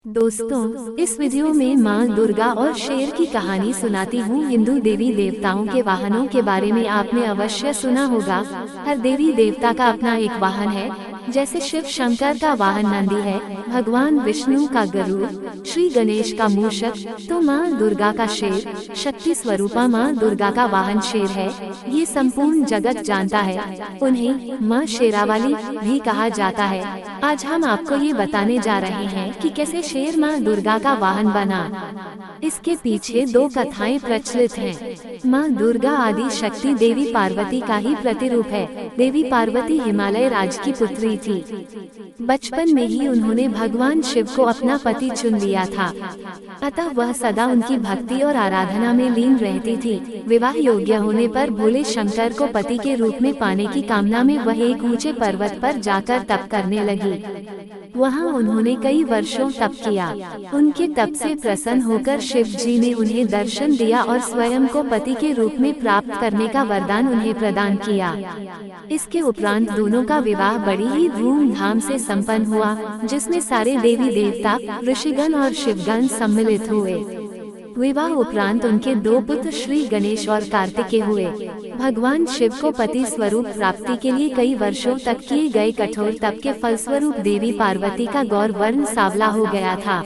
दोस्तों, इस वीडियो में माँ दुर्गा और शेर की कहानी सुनाती हूँ। हिंदू देवी देवताओं के वाहनों के बारे में आपने अवश्य सुना होगा। हर देवी देवता का अपना एक वाहन है। जैसे शिव शंकर का वाहन नंदी है, भगवान विष्णु का गरुड़, श्री गणेश का मूषक, तो माँ दुर्गा का शेर, शक्ति स्वरूपा माँ दुर्गा का वाहन शेर है। ये संपूर्ण जगत जानता है। उन्हें माँ शेरावाली भी कहा जाता है। आज हम आपको ये बताने जा रहे हैं कि कैसे शेर माँ दुर्गा का वाहन बना। इसके पीछे दो कथाएं प्रचलित हैं। माँ दुर्गा आदि शक्ति देवी पार्वती का ही प्रतिरूप है। देवी पार्वती हिमालय राज्य की पुत्री थी। बचपन में ही उन्होंने भगवान शिव को अपना पति चुन लिया था, अतः वह सदा उनकी भक्ति और आराधना में लीन रहती थी। विवाह योग्य होने पर भोले शंकर को पति के रूप में पाने की कामना में वह एक ऊंचे पर्वत पर जाकर तप करने लगी। वहां उन्होंने कई वर्षों तप किया। उनके तप से प्रसन्न होकर शिव जी ने उन्हें दर्शन दिया और स्वयं को पति के रूप में प्राप्त करने का वरदान उन्हें प्रदान किया। इसके उपरांत दोनों का विवाह बड़ी ही धूमधाम से संपन्न हुआ, जिसमें सारे देवी देवता, ऋषिगण और शिवगण सम्मिलित हुए। विवाह उपरांत उनके दो पुत्र श्री गणेश और कार्तिकेय हुए। भगवान शिव को पति स्वरूप प्राप्ति के लिए कई वर्षों तक किए गए कठोर तप के फलस्वरूप देवी पार्वती का गौर वर्ण सांवला हो गया था।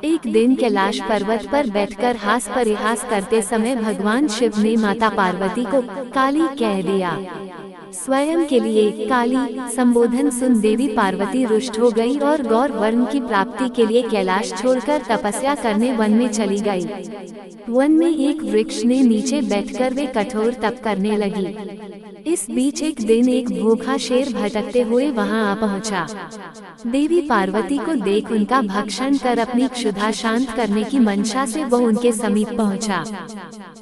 एक दिन कैलाश पर्वत पर बैठकर हास परिहास करते समय भगवान शिव ने माता पार्वती को काली कह दिया। स्वयं के लिए काली संबोधन सुन देवी पार्वती रुष्ट हो गई और गौर वर्ण की प्राप्ति के लिए कैलाश छोड़कर तपस्या करने वन में चली गई। वन में एक वृक्ष ने नीचे बैठकर वे कठोर तप करने लगी। इस बीच एक दिन एक भूखा शेर भटकते हुए वहां आ पहुंचा। देवी पार्वती को देख उनका भक्षण कर अपनी क्षुधा शांत करने की मंशा से वो उनके समीप पहुंचा,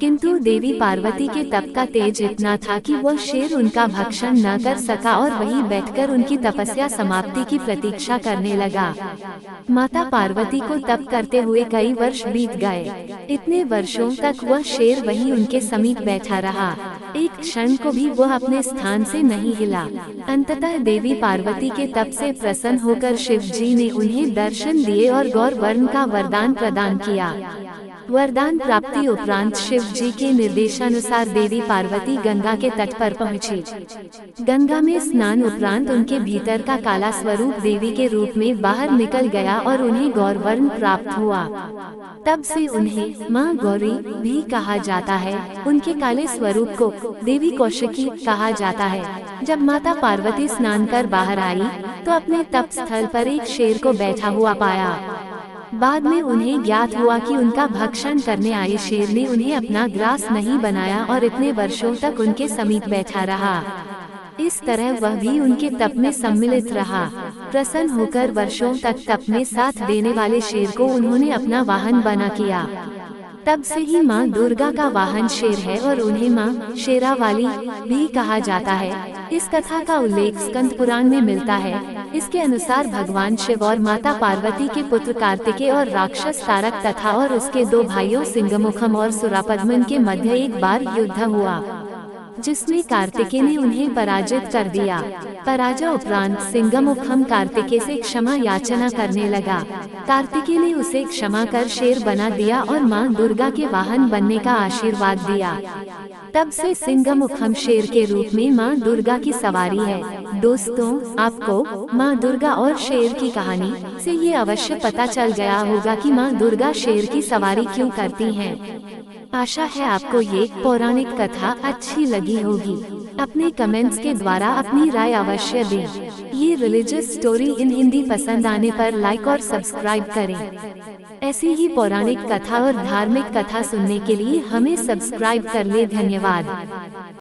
किंतु देवी पार्वती के तप का तेज इतना था कि वो शेर उनका भक्षण न कर सका और वहीं बैठकर उनकी तपस्या समाप्ति की प्रतीक्षा करने लगा। माता पार्वती को तप करते हुए कई वर्ष बीत गए। इतने वर्षों तक वह शेर वहीं उनके समीप बैठा रहा। एक क्षण को भी वह अपने स्थान से नहीं हिला। अंततः देवी पार्वती के तप से प्रसन्न होकर शिव जी ने उन्हें दर्शन दिए और गौर वर्ण का वरदान प्रदान किया। वरदान प्राप्ति उपरांत शिव जी के निर्देशानुसार देवी पार्वती गंगा के तट पर पहुंची। गंगा में स्नान उपरांत उनके भीतर का काला स्वरूप देवी के रूप में बाहर निकल गया और उन्हें गौर वर्ण प्राप्त हुआ। तब से उन्हें माँ गौरी भी कहा जाता है। उनके काले स्वरूप को देवी कौशिकी कहा जाता है। जब माता पार्वती स्नान कर बाहर आई तो अपने तप स्थल पर एक शेर को बैठा हुआ पाया। बाद में उन्हें ज्ञात हुआ कि उनका भक्षण करने आए शेर ने उन्हें अपना ग्रास नहीं बनाया और इतने वर्षों तक उनके समीप बैठा रहा। इस तरह वह भी उनके तप में सम्मिलित रहा। प्रसन्न होकर वर्षों तक तप में साथ देने वाले शेर को उन्होंने अपना वाहन बना किया। तब से ही माँ दुर्गा का वाहन शेर है और उन्हें माँ शेरावाली भी कहा जाता है। इस कथा का उल्लेख स्कंद पुराण में मिलता है। इसके अनुसार भगवान शिव और माता पार्वती के पुत्र कार्तिकेय और राक्षस तारक तथा और उसके दो भाइयों सिंगमुखम और सुरापद्मन के मध्य एक बार युद्ध हुआ, जिसमें कार्तिकेय ने उन्हें पराजित कर दिया। पराजय उपरांत सिंगमुखम कार्तिकेय से क्षमा याचना करने लगा। कार्तिकेय ने उसे क्षमा कर शेर बना दिया और माँ दुर्गा के वाहन बनने का आशीर्वाद दिया। तब से सिंगमुखम शेर के रूप में माँ दुर्गा की सवारी है। दोस्तों, आपको माँ दुर्गा और शेर की कहानी से ये अवश्य पता चल गया होगा कि माँ दुर्गा शेर की सवारी क्यों करती हैं। आशा है आपको ये पौराणिक कथा अच्छी लगी होगी। अपने कमेंट्स के द्वारा अपनी राय अवश्य दें। ये रिलीजियस स्टोरी इन हिंदी पसंद आने पर लाइक और सब्सक्राइब करें। ऐसी ही पौराणिक कथा और धार्मिक कथा सुनने के लिए हमें सब्सक्राइब कर ले। धन्यवाद।